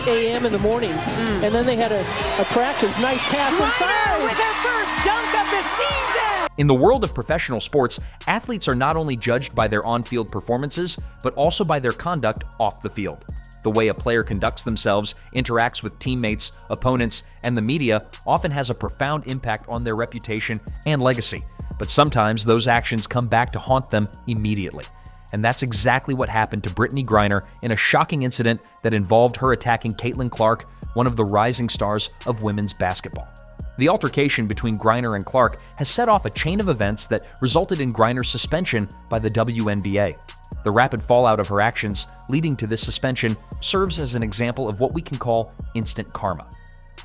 8 a.m. in the morning. And then they had a practice. Nice pass inside. With her first dunk of the season. In the world of professional sports, athletes are not only judged by their on-field performances, but also by their conduct off the field. The way a player conducts themselves, interacts with teammates, opponents, and the media often has a profound impact on their reputation and legacy. But sometimes those actions come back to haunt them immediately. And that's exactly what happened to Brittney Griner in a shocking incident that involved her attacking Caitlin Clark, one of the rising stars of women's basketball. The altercation between Griner and Clark has set off a chain of events that resulted in Griner's suspension by the WNBA. The rapid fallout of her actions leading to this suspension serves as an example of what we can call instant karma.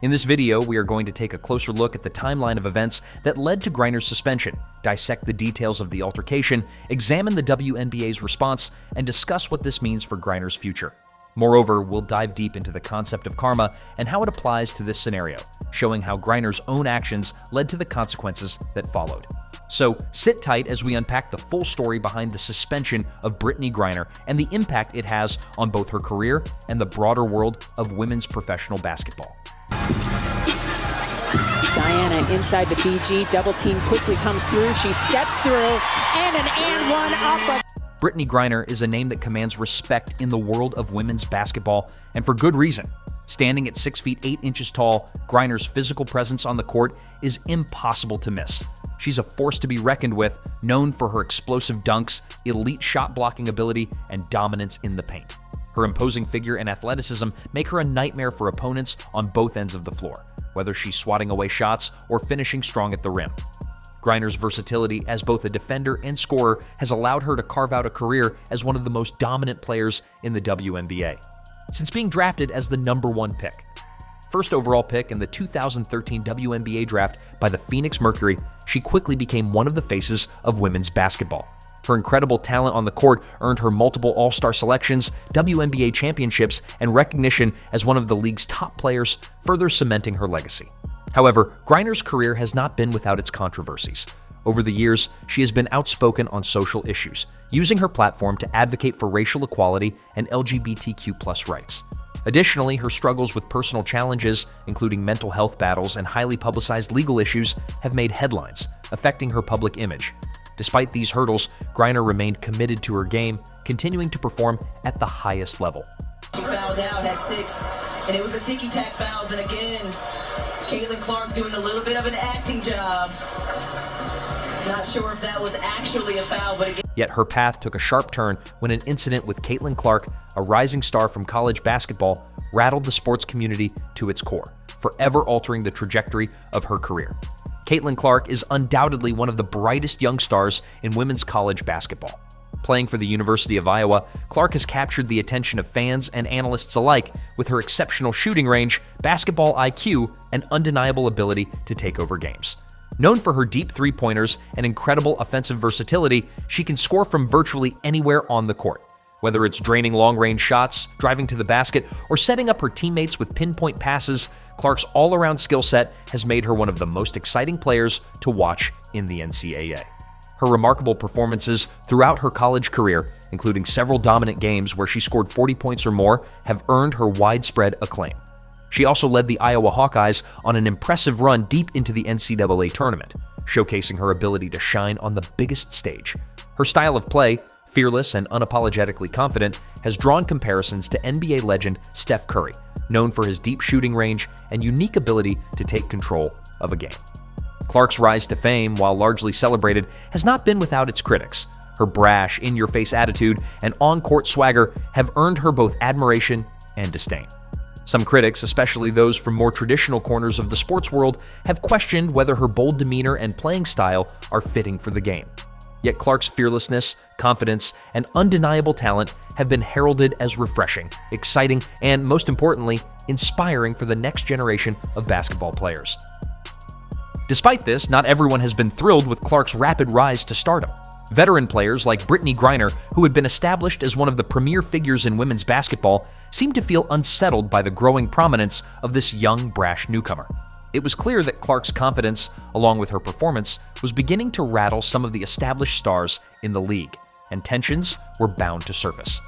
In this video, we are going to take a closer look at the timeline of events that led to Griner's suspension, dissect the details of the altercation, examine the WNBA's response, and discuss what this means for Griner's future. Moreover, we'll dive deep into the concept of karma and how it applies to this scenario, showing how Griner's own actions led to the consequences that followed. So sit tight as we unpack the full story behind the suspension of Brittney Griner and the impact it has on both her career and the broader world of women's professional basketball. Diana inside the BG, double team quickly comes through, she steps through, and an and one up. Brittney Griner is a name that commands respect in the world of women's basketball, and for good reason. Standing at 6 feet 8 inches tall, Griner's physical presence on the court is impossible to miss. She's a force to be reckoned with, known for her explosive dunks, elite shot blocking ability, and dominance in the paint. Her imposing figure and athleticism make her a nightmare for opponents on both ends of the floor, whether she's swatting away shots or finishing strong at the rim. Griner's versatility as both a defender and scorer has allowed her to carve out a career as one of the most dominant players in the WNBA. Since being drafted as the #1 pick, first overall pick in the 2013 WNBA draft by the Phoenix Mercury, she quickly became one of the faces of women's basketball. Her incredible talent on the court earned her multiple All-Star selections, WNBA championships, and recognition as one of the league's top players, further cementing her legacy. However, Griner's career has not been without its controversies. Over the years, she has been outspoken on social issues, using her platform to advocate for racial equality and LGBTQ+ rights. Additionally, her struggles with personal challenges, including mental health battles and highly publicized legal issues, have made headlines, affecting her public image. Despite these hurdles, Griner remained committed to her game, continuing to perform at the highest level. She fouled out at 6, and it was the ticky-tack fouls, and again, Caitlin Clark doing a little bit of an acting job. Not sure if that was actually a foul, but again. Yet her path took a sharp turn when an incident with Caitlin Clark, a rising star from college basketball, rattled the sports community to its core, forever altering the trajectory of her career. Caitlin Clark is undoubtedly one of the brightest young stars in women's college basketball. Playing for the University of Iowa, Clark has captured the attention of fans and analysts alike with her exceptional shooting range, basketball IQ, and undeniable ability to take over games. Known for her deep three-pointers and incredible offensive versatility, she can score from virtually anywhere on the court. Whether it's draining long-range shots, driving to the basket, or setting up her teammates with pinpoint passes, Clark's all-around skill set has made her one of the most exciting players to watch in the NCAA. Her remarkable performances throughout her college career, including several dominant games where she scored 40 points or more, have earned her widespread acclaim. She also led the Iowa Hawkeyes on an impressive run deep into the NCAA tournament, showcasing her ability to shine on the biggest stage. Her style of play, fearless and unapologetically confident, has drawn comparisons to NBA legend Steph Curry, known for his deep shooting range and unique ability to take control of a game. Clark's rise to fame, while largely celebrated, has not been without its critics. Her brash, in-your-face attitude and on-court swagger have earned her both admiration and disdain. Some critics, especially those from more traditional corners of the sports world, have questioned whether her bold demeanor and playing style are fitting for the game. Yet Clark's fearlessness, confidence, and undeniable talent have been heralded as refreshing, exciting, and most importantly, inspiring for the next generation of basketball players. Despite this, not everyone has been thrilled with Clark's rapid rise to stardom. Veteran players like Brittney Griner, who had been established as one of the premier figures in women's basketball, seemed to feel unsettled by the growing prominence of this young, brash newcomer. It was clear that Clark's confidence, along with her performance, was beginning to rattle some of the established stars in the league, and tensions were bound to surface.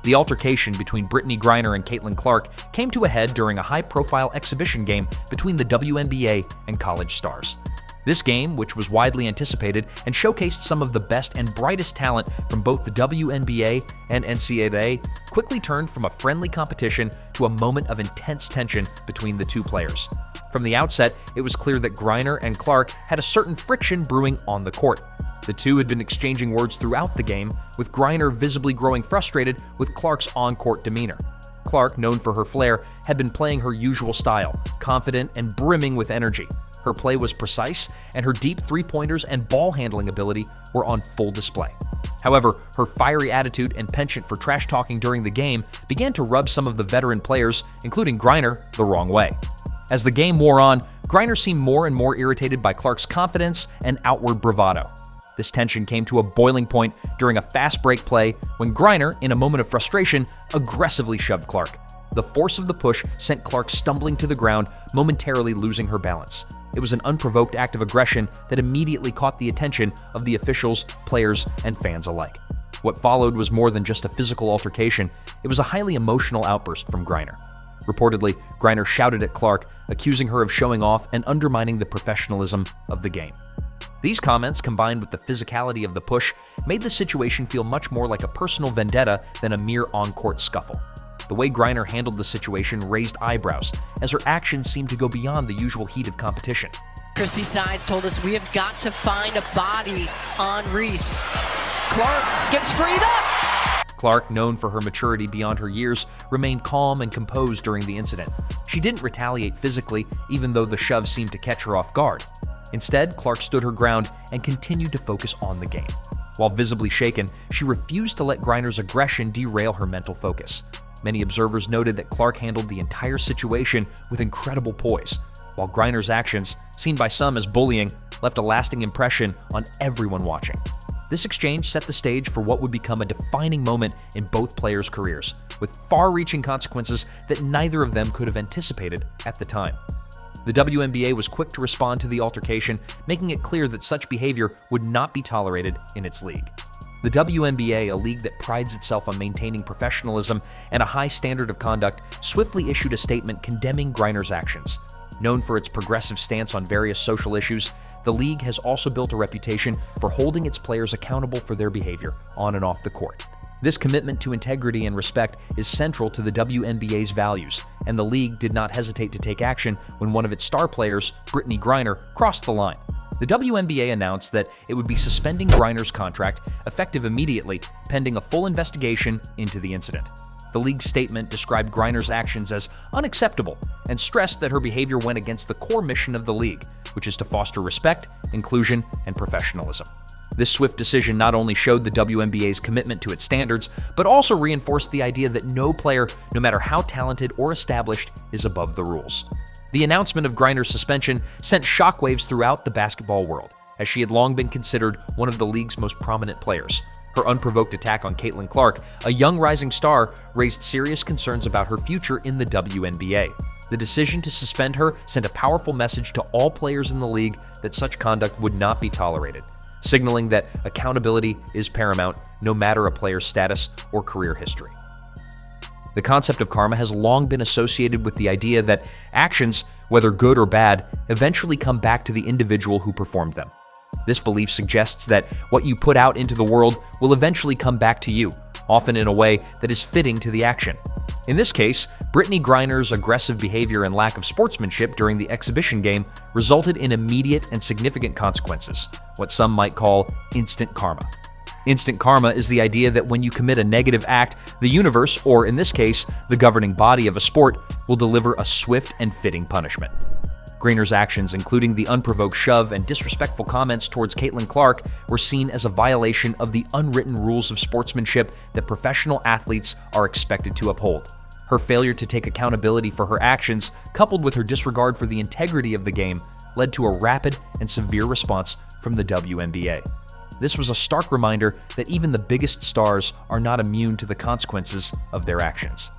The altercation between Brittney Griner and Caitlin Clark came to a head during a high-profile exhibition game between the WNBA and college stars. This game, which was widely anticipated and showcased some of the best and brightest talent from both the WNBA and NCAA, quickly turned from a friendly competition to a moment of intense tension between the two players. From the outset, it was clear that Griner and Clark had a certain friction brewing on the court. The two had been exchanging words throughout the game, with Griner visibly growing frustrated with Clark's on-court demeanor. Clark, known for her flair, had been playing her usual style, confident and brimming with energy. Her play was precise, and her deep three-pointers and ball handling ability were on full display. However, her fiery attitude and penchant for trash-talking during the game began to rub some of the veteran players, including Griner, the wrong way. As the game wore on, Griner seemed more and more irritated by Clark's confidence and outward bravado. This tension came to a boiling point during a fast break play when Griner, in a moment of frustration, aggressively shoved Clark. The force of the push sent Clark stumbling to the ground, momentarily losing her balance. It was an unprovoked act of aggression that immediately caught the attention of the officials, players, and fans alike. What followed was more than just a physical altercation, it was a highly emotional outburst from Griner. Reportedly, Griner shouted at Clark, accusing her of showing off and undermining the professionalism of the game. These comments, combined with the physicality of the push, made the situation feel much more like a personal vendetta than a mere on-court scuffle. The way Griner handled the situation raised eyebrows, as her actions seemed to go beyond the usual heat of competition. Christy Sides told us we have got to find a body on Reese. Clark gets freed up! Clark, known for her maturity beyond her years, remained calm and composed during the incident. She didn't retaliate physically, even though the shove seemed to catch her off guard. Instead, Clark stood her ground and continued to focus on the game. While visibly shaken, she refused to let Griner's aggression derail her mental focus. Many observers noted that Clark handled the entire situation with incredible poise, while Griner's actions, seen by some as bullying, left a lasting impression on everyone watching. This exchange set the stage for what would become a defining moment in both players' careers, with far-reaching consequences that neither of them could have anticipated at the time. The WNBA was quick to respond to the altercation, making it clear that such behavior would not be tolerated in its league. The WNBA, a league that prides itself on maintaining professionalism and a high standard of conduct, swiftly issued a statement condemning Griner's actions. Known for its progressive stance on various social issues, the league has also built a reputation for holding its players accountable for their behavior on and off the court. This commitment to integrity and respect is central to the WNBA's values, and the league did not hesitate to take action when one of its star players, Brittney Griner, crossed the line. The WNBA announced that it would be suspending Griner's contract effective immediately, pending a full investigation into the incident. The league's statement described Griner's actions as unacceptable and stressed that her behavior went against the core mission of the league, which is to foster respect, inclusion, and professionalism. This swift decision not only showed the WNBA's commitment to its standards, but also reinforced the idea that no player, no matter how talented or established, is above the rules. The announcement of Griner's suspension sent shockwaves throughout the basketball world, as she had long been considered one of the league's most prominent players. Her unprovoked attack on Caitlin Clark, a young rising star, raised serious concerns about her future in the WNBA. The decision to suspend her sent a powerful message to all players in the league that such conduct would not be tolerated, signaling that accountability is paramount no matter a player's status or career history. The concept of karma has long been associated with the idea that actions, whether good or bad, eventually come back to the individual who performed them. This belief suggests that what you put out into the world will eventually come back to you, often in a way that is fitting to the action. In this case, Brittney Griner's aggressive behavior and lack of sportsmanship during the exhibition game resulted in immediate and significant consequences, what some might call instant karma. Instant karma is the idea that when you commit a negative act, the universe, or in this case, the governing body of a sport, will deliver a swift and fitting punishment. Griner's actions, including the unprovoked shove and disrespectful comments towards Caitlin Clark, were seen as a violation of the unwritten rules of sportsmanship that professional athletes are expected to uphold. Her failure to take accountability for her actions, coupled with her disregard for the integrity of the game, led to a rapid and severe response from the WNBA. This was a stark reminder that even the biggest stars are not immune to the consequences of their actions.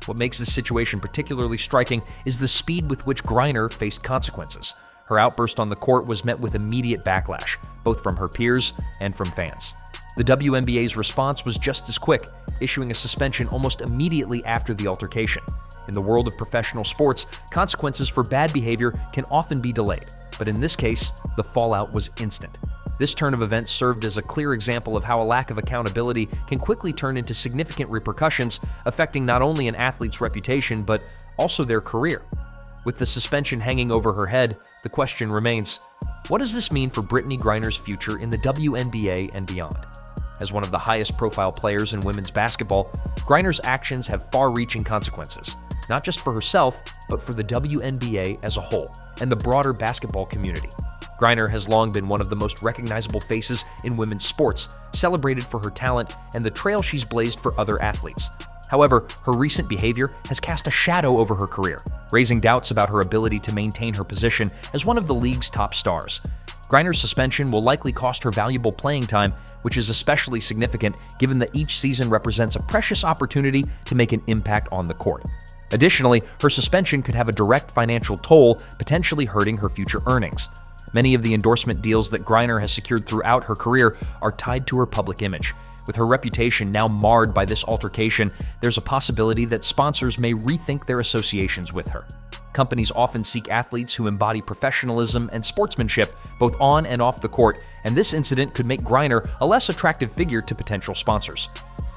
What makes this situation particularly striking is the speed with which Griner faced consequences. Her outburst on the court was met with immediate backlash, both from her peers and from fans. The WNBA's response was just as quick, issuing a suspension almost immediately after the altercation. In the world of professional sports, consequences for bad behavior can often be delayed, but in this case, the fallout was instant. This turn of events served as a clear example of how a lack of accountability can quickly turn into significant repercussions, affecting not only an athlete's reputation, but also their career. With the suspension hanging over her head, the question remains, what does this mean for Brittney Griner's future in the WNBA and beyond? As one of the highest-profile players in women's basketball, Griner's actions have far-reaching consequences, not just for herself, but for the WNBA as a whole and the broader basketball community. Griner has long been one of the most recognizable faces in women's sports, celebrated for her talent and the trail she's blazed for other athletes. However, her recent behavior has cast a shadow over her career, raising doubts about her ability to maintain her position as one of the league's top stars. Griner's suspension will likely cost her valuable playing time, which is especially significant given that each season represents a precious opportunity to make an impact on the court. Additionally, her suspension could have a direct financial toll, potentially hurting her future earnings. Many of the endorsement deals that Griner has secured throughout her career are tied to her public image. With her reputation now marred by this altercation, there's a possibility that sponsors may rethink their associations with her. Companies often seek athletes who embody professionalism and sportsmanship, both on and off the court, and this incident could make Griner a less attractive figure to potential sponsors.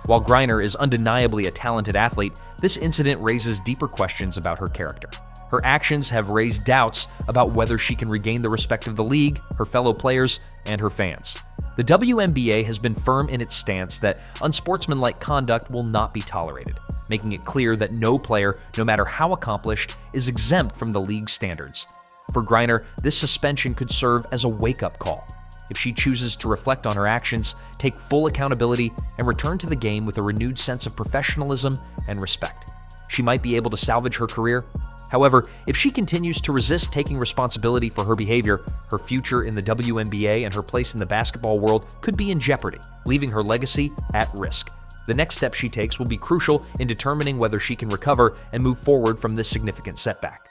While Griner is undeniably a talented athlete, this incident raises deeper questions about her character. Her actions have raised doubts about whether she can regain the respect of the league, her fellow players, and her fans. The WNBA has been firm in its stance that unsportsmanlike conduct will not be tolerated, making it clear that no player, no matter how accomplished, is exempt from the league's standards. For Griner, this suspension could serve as a wake-up call. If she chooses to reflect on her actions, take full accountability, and return to the game with a renewed sense of professionalism and respect, she might be able to salvage her career. However, if she continues to resist taking responsibility for her behavior, her future in the WNBA and her place in the basketball world could be in jeopardy, leaving her legacy at risk. The next step she takes will be crucial in determining whether she can recover and move forward from this significant setback.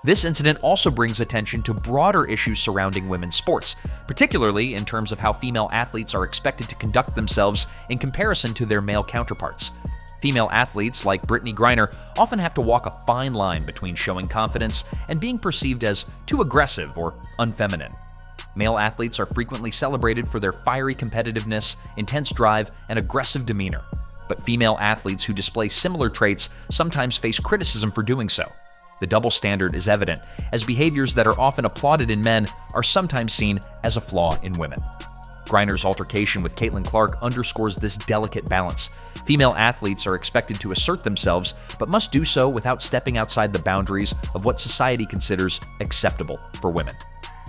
This incident also brings attention to broader issues surrounding women's sports, particularly in terms of how female athletes are expected to conduct themselves in comparison to their male counterparts. Female athletes like Brittney Griner often have to walk a fine line between showing confidence and being perceived as too aggressive or unfeminine. Male athletes are frequently celebrated for their fiery competitiveness, intense drive, and aggressive demeanor. But female athletes who display similar traits sometimes face criticism for doing so. The double standard is evident, as behaviors that are often applauded in men are sometimes seen as a flaw in women. Griner's altercation with Caitlin Clark underscores this delicate balance. Female athletes are expected to assert themselves, but must do so without stepping outside the boundaries of what society considers acceptable for women.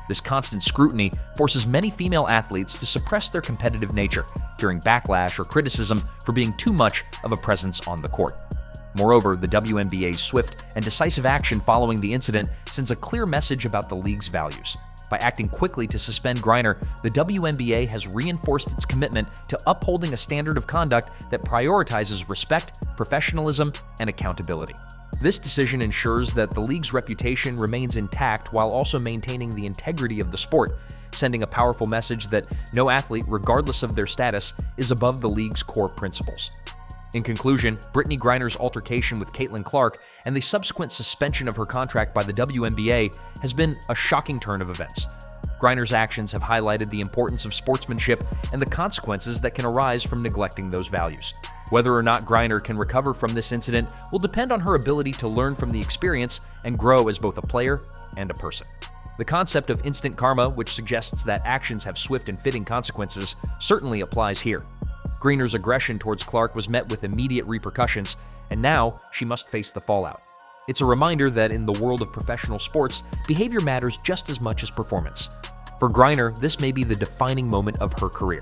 This constant scrutiny forces many female athletes to suppress their competitive nature, fearing backlash or criticism for being too much of a presence on the court. Moreover, the WNBA's swift and decisive action following the incident sends a clear message about the league's values. By acting quickly to suspend Griner, the WNBA has reinforced its commitment to upholding a standard of conduct that prioritizes respect, professionalism, and accountability. This decision ensures that the league's reputation remains intact while also maintaining the integrity of the sport, sending a powerful message that no athlete, regardless of their status, is above the league's core principles. In conclusion, Brittney Griner's altercation with Caitlin Clark and the subsequent suspension of her contract by the WNBA has been a shocking turn of events. Griner's actions have highlighted the importance of sportsmanship and the consequences that can arise from neglecting those values. Whether or not Griner can recover from this incident will depend on her ability to learn from the experience and grow as both a player and a person. The concept of instant karma, which suggests that actions have swift and fitting consequences, certainly applies here. Griner's aggression towards Clark was met with immediate repercussions, and now she must face the fallout. It's a reminder that in the world of professional sports, behavior matters just as much as performance. For Griner, this may be the defining moment of her career.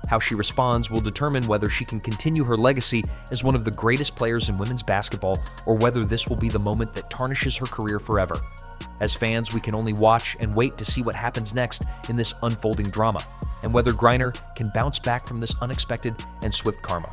How she responds will determine whether she can continue her legacy as one of the greatest players in women's basketball, or whether this will be the moment that tarnishes her career forever. As fans, we can only watch and wait to see what happens next in this unfolding drama, and whether Griner can bounce back from this unexpected and swift karma.